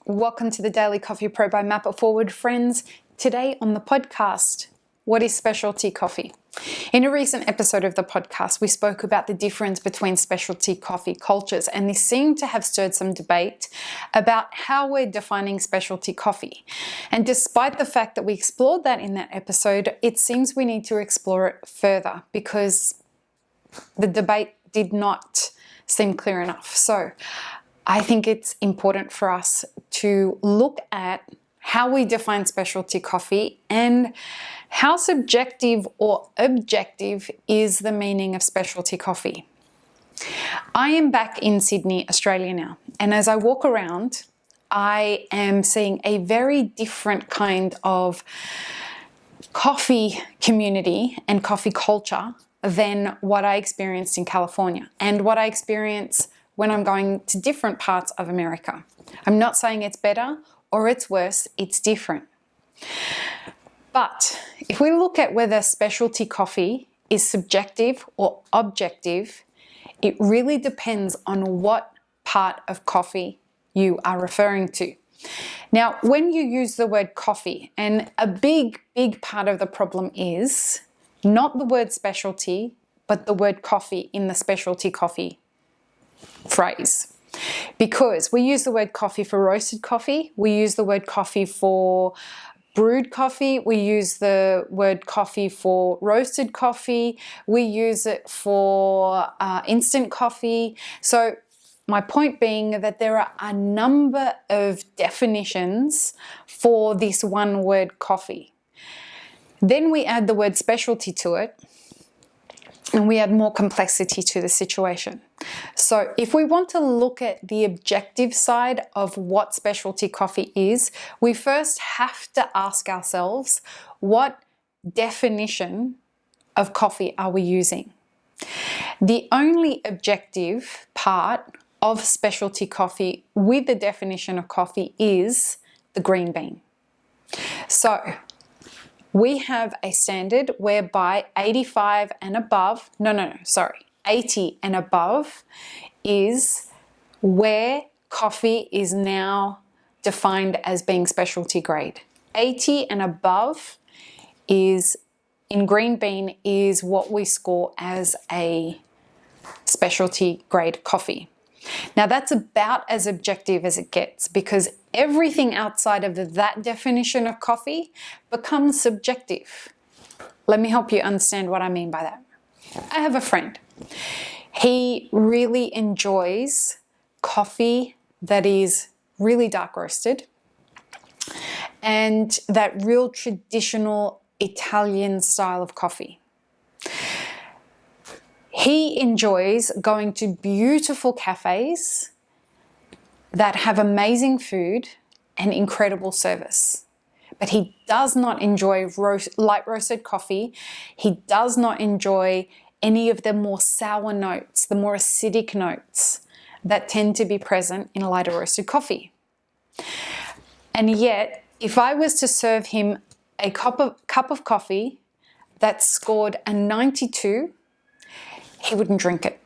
Welcome to the Daily Coffee Pro by Map It Forward, friends. Today on the podcast, what is specialty coffee? In a recent episode of the podcast, we spoke about the difference between specialty coffee cultures, and this seemed to have stirred some debate about how we're defining specialty coffee. And despite the fact that we explored that in that episode, it seems we need to explore it further because the debate did not seem clear enough. So I think it's important for us to look at how we define specialty coffee and how subjective or objective is the meaning of specialty coffee. I am back in Sydney, Australia now, and as I walk around, I am seeing a very different kind of coffee community and coffee culture than what I experienced in California and what I experience when I'm going to different parts of America. I'm not saying it's better or it's worse, it's different. But if we look at whether specialty coffee is subjective or objective, it really depends on what part of coffee you are referring to. Now, when you use the word coffee, and a big part of the problem is not the word specialty, but the word coffee in the specialty coffee phrase. Because we use the word coffee for roasted coffee, we use the word coffee for brewed coffee, we use the word coffee for roasted coffee, we use it for instant coffee. So my point being that there are a number of definitions for this one word coffee. Then we add the word specialty to it, and we add more complexity to the situation. So if we want to look at the objective side of what specialty coffee is, we first have to ask ourselves, what definition of coffee are we using? The only objective part of specialty coffee with the definition of coffee is the green bean. So we have a standard whereby 85 and above, 80 and above is where coffee is now defined as being specialty grade. 80 and above is, in green bean, is what we score as a specialty grade coffee. Now that's about as objective as it gets because everything outside of that definition of coffee becomes subjective. Let me help you understand what I mean by that. I have a friend. He really enjoys coffee that is really dark roasted and that real traditional Italian style of coffee. He enjoys going to beautiful cafes that have amazing food and incredible service. But he does not enjoy light roasted coffee. He does not enjoy any of the more sour notes, the more acidic notes that tend to be present in lighter roasted coffee. And yet, if I was to serve him a cup of coffee that scored a 92, he wouldn't drink it.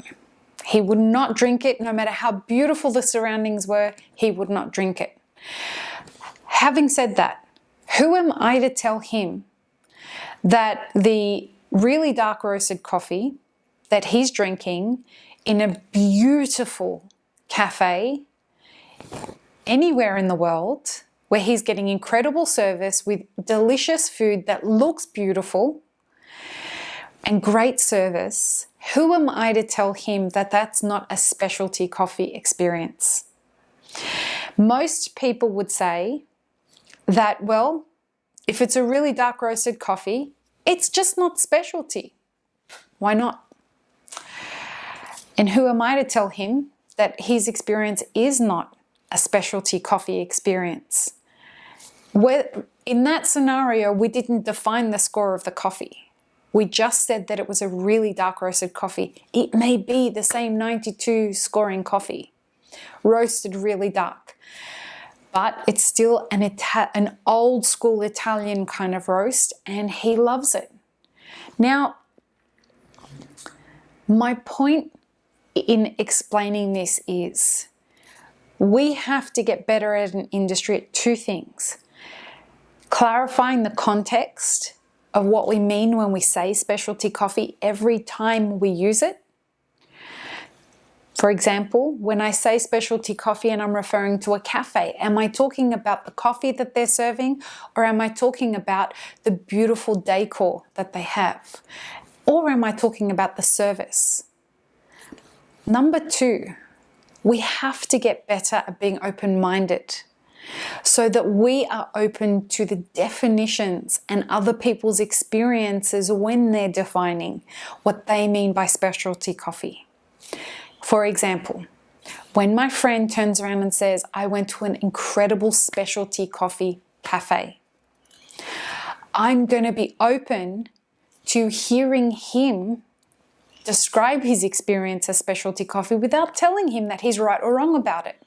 He would not drink it no matter how beautiful the surroundings were, he would not drink it. Having said that, who am I to tell him that the really dark roasted coffee that he's drinking in a beautiful cafe anywhere in the world where he's getting incredible service with delicious food that looks beautiful and great service, who am I to tell him that that's not a specialty coffee experience? Most people would say that, well, if it's a really dark roasted coffee, it's just not specialty. Why not? And who am I to tell him that his experience is not a specialty coffee experience? In that scenario, we didn't define the score of the coffee. We just said that it was a really dark roasted coffee. It may be the same 92 scoring coffee, roasted really dark, but it's still an old school Italian kind of roast, and he loves it. Now, my point in explaining this is We have to get better as an industry at two things: clarifying the context of what we mean when we say specialty coffee every time we use it. For example, when I say specialty coffee and I'm referring to a cafe, am I talking about the coffee that they're serving, or am I talking about the beautiful decor that they have? Or am I talking about the service? Number two, we have to get better at being open-minded so that we are open to the definitions and other people's experiences when they're defining what they mean by specialty coffee. For example, when my friend turns around and says, I went to an incredible specialty coffee cafe, I'm going to be open to hearing him describe his experience as specialty coffee without telling him that he's right or wrong about it.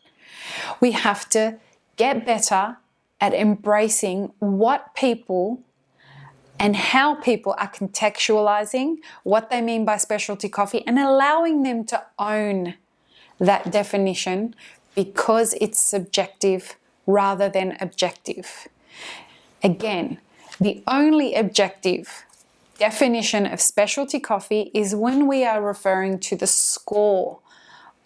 We have to get better at embracing what people and how people are contextualizing what they mean by specialty coffee and allowing them to own that definition because it's subjective rather than objective. Again, the only objective definition of specialty coffee is when we are referring to the score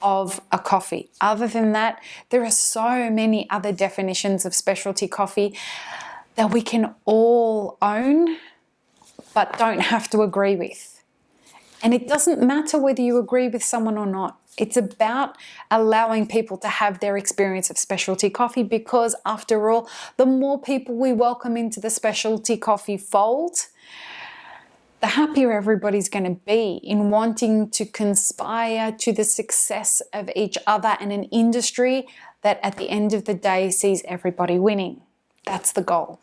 of a coffee. Other than that, there are so many other definitions of specialty coffee that we can all own but don't have to agree with. And it doesn't matter whether you agree with someone or not. It's about allowing people to have their experience of specialty coffee, because after all, the more people we welcome into the specialty coffee fold, the happier everybody's going to be in wanting to conspire to the success of each other and an industry that at the end of the day sees everybody winning. That's the goal,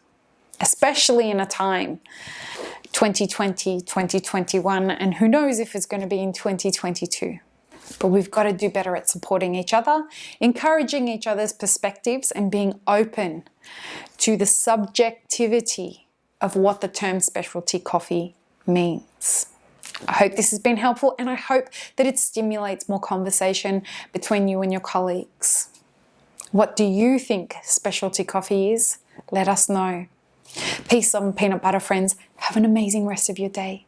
especially in a time 2020, 2021, and who knows if it's going to be in 2022. But we've got to do better at supporting each other, encouraging each other's perspectives, and being open to the subjectivity of what the term specialty coffee means. I hope this has been helpful, and I hope that it stimulates more conversation between you and your colleagues. What do you think specialty coffee is? Let us know. Peace on peanut butter, friends. Have an amazing rest of your day.